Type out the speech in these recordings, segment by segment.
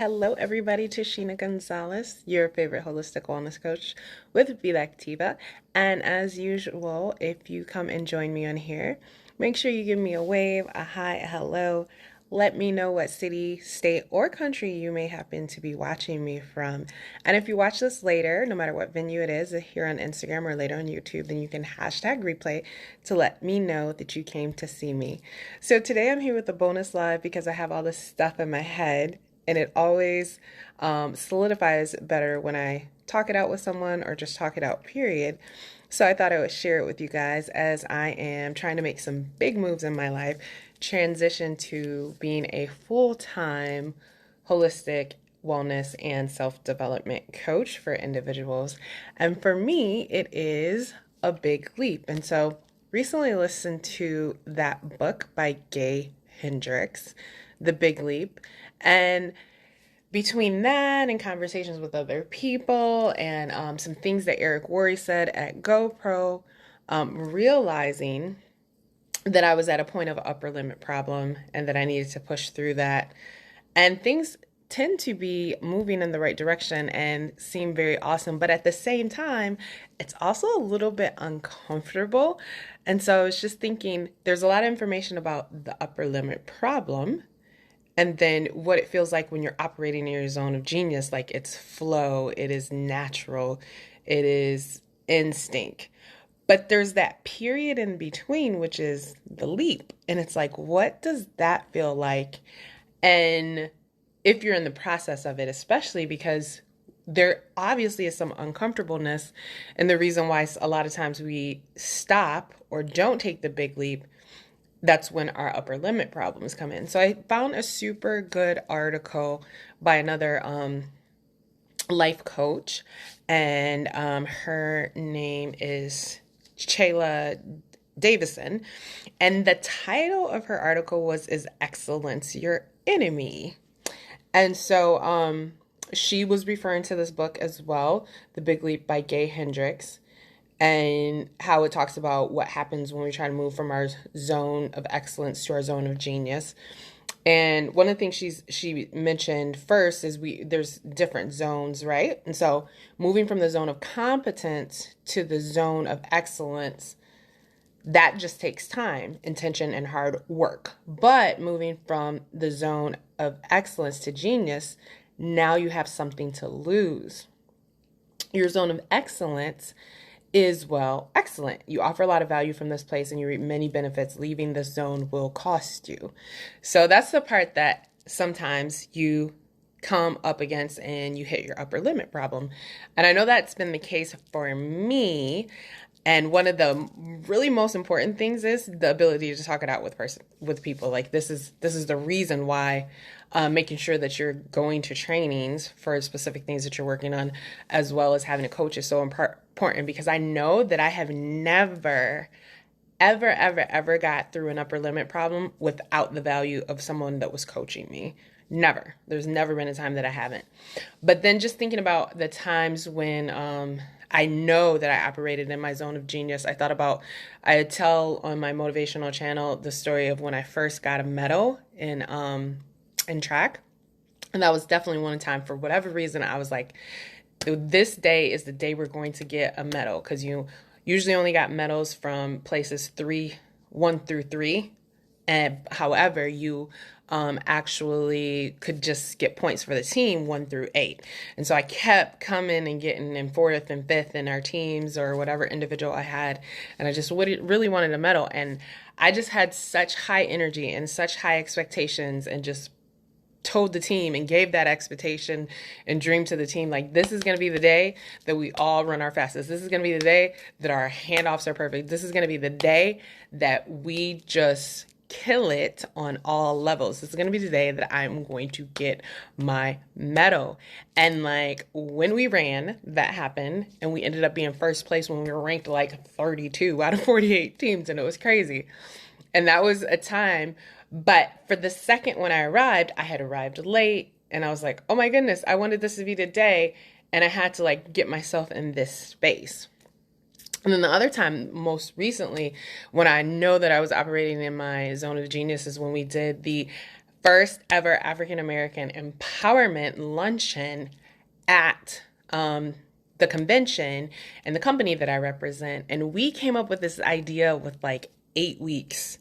Hello, everybody. Tashina Gonzalez, your favorite holistic wellness coach with Vida Activa. And as usual, if you come and join me on here, make sure you give me a wave, a hi, a hello. Let me know what city, state, or country you may happen to be watching me from. And if you watch this later, no matter what venue it is, here on Instagram or later on YouTube, then you can hashtag replay to let me know that you came to see me. So today I'm here with a bonus live because I have all this stuff in my head and it always solidifies better when I talk it out with someone or just talk it out, period. So I thought I would share it with you guys as I am trying to make some big moves in my life, transition to being a full-time holistic wellness and self-development coach for individuals. And for me, it is a big leap. And so recently listened to that book by Gay Hendricks, The Big Leap. And between that and conversations with other people and some things that Eric Worre said at GoPro, realizing that I was at a point of upper limit problem and that I needed to push through that. And things tend to be moving in the right direction and seem very awesome. But at the same time, it's also a little bit uncomfortable. And so I was just thinking there's a lot of information about the upper limit problem and then what it feels like when you're operating in your zone of genius, like it's flow, it is natural, it is instinct. But there's that period in between, which is the leap. And it's like, what does that feel like? And if you're in the process of it, especially because there obviously is some uncomfortableness. And the reason why a lot of times we stop or don't take the big leap, that's when our upper limit problems come in. So I found a super good article by another life coach, and her name is Chayla Davison. And the title of her article was Is Excellence Your Enemy? And so she was referring to this book as well, The Big Leap by Gay Hendricks, and how it talks about what happens when we try to move from our zone of excellence to our zone of genius. And one of the things she mentioned first is there's different zones, right? And so moving from the zone of competence to the zone of excellence, that just takes time, intention, and hard work. But moving from the zone of excellence to genius, now you have something to lose. Your zone of excellence is, well, excellent. You offer a lot of value from this place and you reap many benefits. Leaving this zone will cost you. So that's the part that sometimes you come up against and you hit your upper limit problem. And I know that's been the case for me. And one of the really most important things is the ability to talk it out with people. Like this is the reason why making sure that you're going to trainings for specific things that you're working on, as well as having a coach, is so important, because I know that I have never, ever got through an upper limit problem without the value of someone that was coaching me. Never. There's never been a time that I haven't. But then just thinking about the times when I know that I operated in my zone of genius, I tell on my motivational channel the story of when I first got a medal in track. And that was definitely one time, for whatever reason, I was like, this day is the day we're going to get a medal, because you usually only got medals from places 1 through 3. And however, you actually could just get points for the team 1 through 8. And so I kept coming and getting in 4th and 5th in our teams or whatever individual I had. And I just really wanted a medal. And I just had such high energy and such high expectations, and just told the team and gave that expectation and dream to the team, like, this is going to be the day that we all run our fastest. This is going to be the day that our handoffs are perfect. This is going to be the day that we just kill it on all levels. This is going to be the day that I'm going to get my medal. And like when we ran, that happened, and we ended up being first place when we were ranked like 32 out of 48 teams, and it was crazy. And that was a time. But for the second when I arrived, I had arrived late, and I was like, oh my goodness, I wanted this to be the day, and I had to like get myself in this space. And then the other time, most recently, when I know that I was operating in my zone of genius, is when we did the first ever African American empowerment luncheon at the convention and the company that I represent. And we came up with this idea with like 8 weeks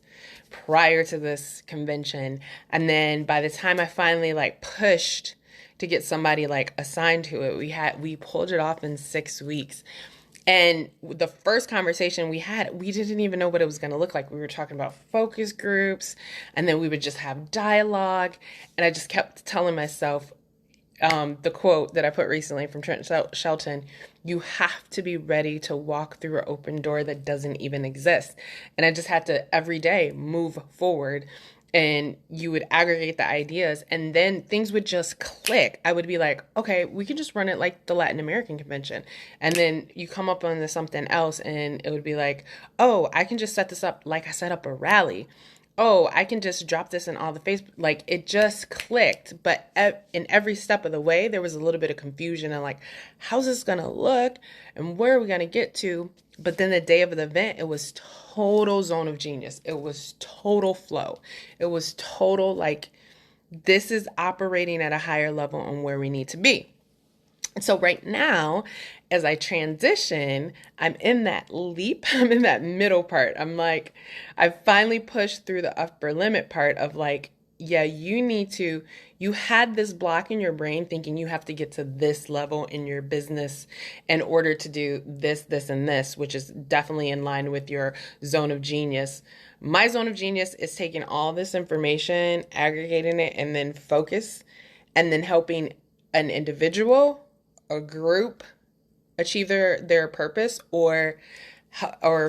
prior to this convention. And then by the time I finally like pushed to get somebody like assigned to it, we pulled it off in 6 weeks. And the first conversation we had, we didn't even know what it was going to look like. We were talking about focus groups, and then we would just have dialogue. And I just kept telling myself, the quote that I put recently from Trent Shelton, you have to be ready to walk through an open door that doesn't even exist. And I just had to every day move forward, and you would aggregate the ideas and then things would just click. I would be like, okay, we can just run it like the Latin American convention. And then you come up on something else and it would be like, oh, I can just set this up like I set up a rally. Oh, I can just drop this in all the Facebook. Like it just clicked. But in every step of the way, there was a little bit of confusion and like, how's this going to look? And where are we going to get to? But then the day of the event, it was total zone of genius. It was total flow. It was total like, this is operating at a higher level on where we need to be. So right now, as I transition, I'm in that leap. I'm in that middle part. I'm like, I finally pushed through the upper limit part of like, yeah, you had this block in your brain thinking you have to get to this level in your business in order to do this, this, and this, which is definitely in line with your zone of genius. My zone of genius is taking all this information, aggregating it, and then focus, and then helping an individual, a group achieve their purpose or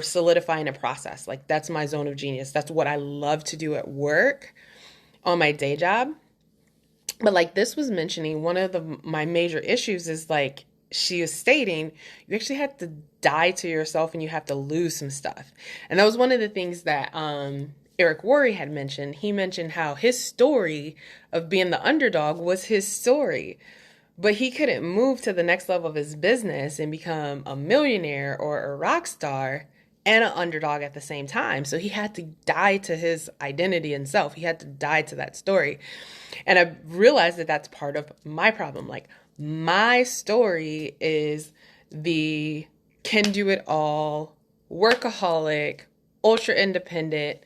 solidifying a process. Like that's my zone of genius. That's what I love to do at work on my day job. But like this was mentioning, one of my major issues is like she is stating, you actually have to die to yourself and you have to lose some stuff. And that was one of the things that Eric Worre had mentioned. He mentioned how his story of being the underdog was his story. But he couldn't move to the next level of his business and become a millionaire or a rock star and an underdog at the same time. So he had to die to his identity and self. He had to die to that story. And I realized that that's part of my problem. Like my story is the can do it all, workaholic, ultra independent,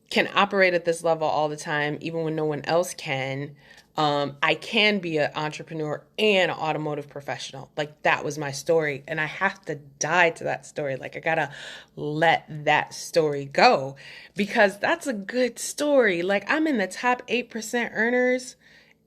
can operate at this level all the time, even when no one else can. I can be an entrepreneur and an automotive professional. Like that was my story. And I have to die to that story. Like I gotta let that story go because that's a good story. Like I'm in the top 8% earners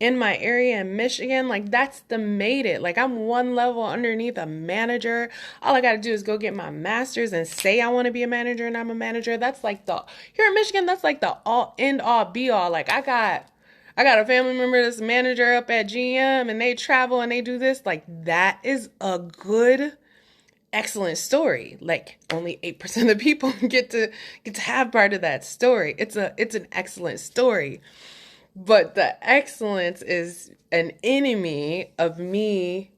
in my area in Michigan. Like that's the made it. Like I'm one level underneath a manager. All I got to do is go get my master's and say I want to be a manager and I'm a manager. That's like here in Michigan, that's like the end all be all. Like I got a family member that's a manager up at GM and they travel and they do this. Like that is a good, excellent story. Like only 8% of the people get to have part of that story. It's an excellent story. But the excellence is an enemy of me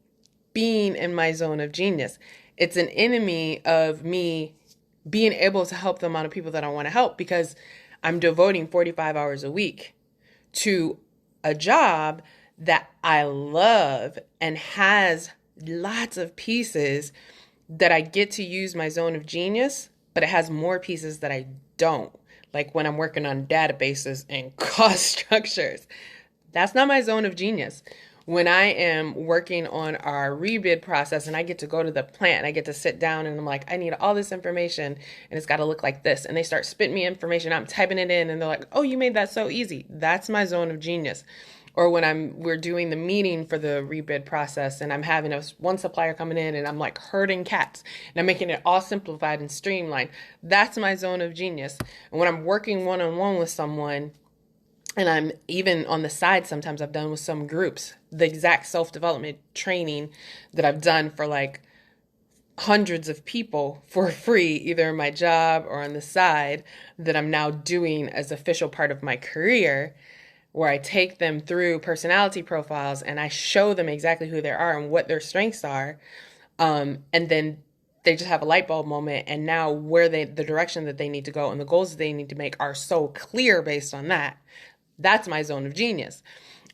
being in my zone of genius. It's an enemy of me being able to help the amount of people that I want to help because I'm devoting 45 hours a week to a job that I love and has lots of pieces that I get to use my zone of genius, but it has more pieces that I don't. Like when I'm working on databases and cost structures, that's not my zone of genius. When I am working on our rebid process and I get to go to the plant and I get to sit down and I'm like, I need all this information and it's got to look like this. And they start spitting me information. I'm typing it in and they're like, oh, you made that so easy. That's my zone of genius. Or when we're doing the meeting for the rebid process and I'm having one supplier coming in and I'm like herding cats and I'm making it all simplified and streamlined. That's my zone of genius. And when I'm working one-on-one with someone, and I'm even on the side, sometimes I've done with some groups, the exact self-development training that I've done for like hundreds of people for free, either in my job or on the side, that I'm now doing as official part of my career, where I take them through personality profiles and I show them exactly who they are and what their strengths are. And then they just have a light bulb moment. And now the direction that they need to go and the goals that they need to make are so clear based on that. That's my zone of genius.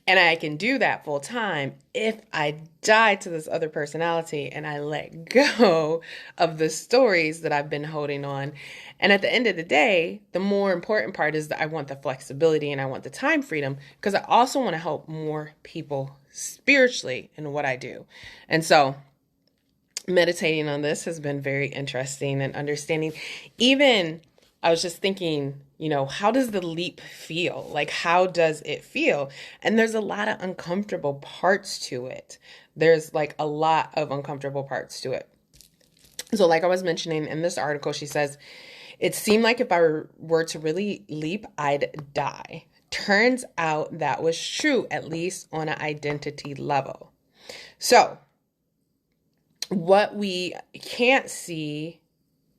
And I can do that full time if I die to this other personality and I let go of the stories that I've been holding on. And at the end of the day, the more important part is that I want the flexibility and I want the time freedom because I also want to help more people spiritually in what I do. And so meditating on this has been very interesting and understanding. Even I was just thinking, how does the leap feel? Like, how does it feel? And there's a lot of uncomfortable parts to it. There's like a lot of uncomfortable parts to it. So, like I was mentioning in this article, she says, it seemed like if I were to really leap, I'd die. Turns out that was true, at least on an identity level. So, what we can't see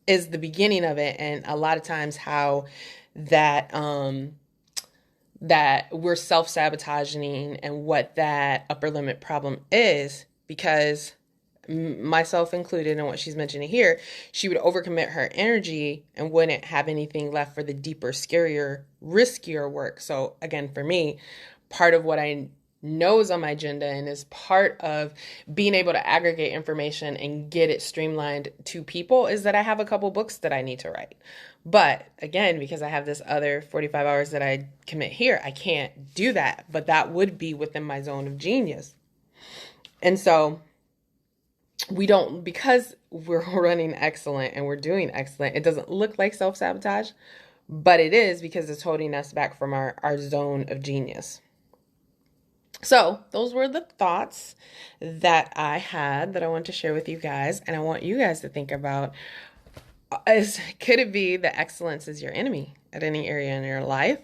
is the beginning of it, and a lot of times how that that we're self-sabotaging and what that upper limit problem is, because myself included in what she's mentioning here, she would overcommit her energy and wouldn't have anything left for the deeper, scarier, riskier work. So again, for me, part of what I know is on my agenda and is part of being able to aggregate information and get it streamlined to people is that I have a couple books that I need to write. But again, because I have this other 45 hours that I commit here, I can't do that. But that would be within my zone of genius. And so we don't, because we're running excellent and we're doing excellent, it doesn't look like self-sabotage, but it is because it's holding us back from our zone of genius. So those were the thoughts that I had that I want to share with you guys. And I want you guys to think about, could it be that excellence is your enemy at any area in your life?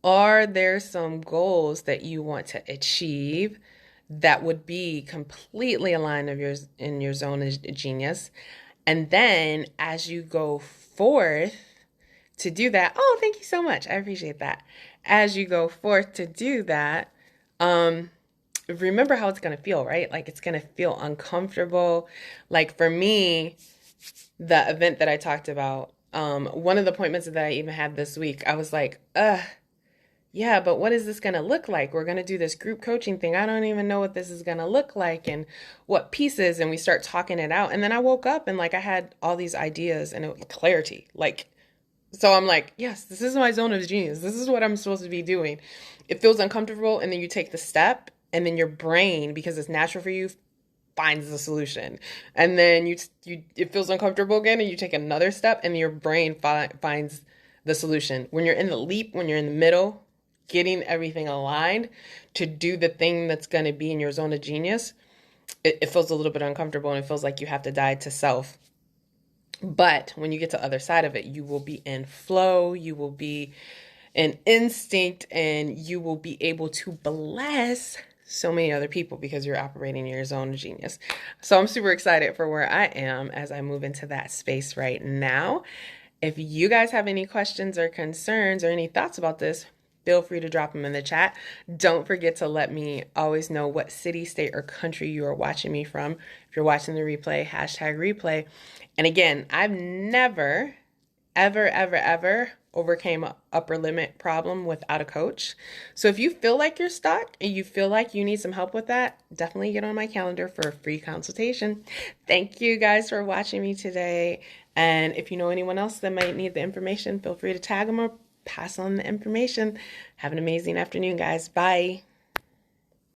Are there some goals that you want to achieve that would be completely aligned of yours in your zone of genius? And then as you go forth to do that, oh, thank you so much. I appreciate that. As you go forth to do that, remember how it's going to feel, right? Like it's going to feel uncomfortable. Like for me, the event that I talked about, one of the appointments that I even had this week, I was like, yeah, but what is this going to look like? We're going to do this group coaching thing. I don't even know what this is going to look like and what pieces. And we start talking it out. And then I woke up and like I had all these ideas and clarity. Like, so I'm like, yes, this is my zone of genius. This is what I'm supposed to be doing. It feels uncomfortable. And then you take the step and then your brain, because it's natural for you, finds the solution. And then it feels uncomfortable again and you take another step and your brain finds the solution. When you're in the leap, when you're in the middle, getting everything aligned to do the thing that's going to be in your zone of genius, it feels a little bit uncomfortable and it feels like you have to die to self. But when you get to the other side of it, you will be in flow, you will be in instinct, and you will be able to bless so many other people because you're operating in your zone of genius. So I'm super excited for where I am as I move into that space right now. If you guys have any questions or concerns or any thoughts about this, feel free to drop them in the chat. Don't forget to let me always know what city, state, or country you are watching me from. If you're watching the replay, #replay. And again, I've never, ever overcame an upper limit problem without a coach. So if you feel like you're stuck and you feel like you need some help with that, definitely get on my calendar for a free consultation. Thank you guys for watching me today. And if you know anyone else that might need the information, feel free to tag them or pass on the information. Have an amazing afternoon, guys. Bye.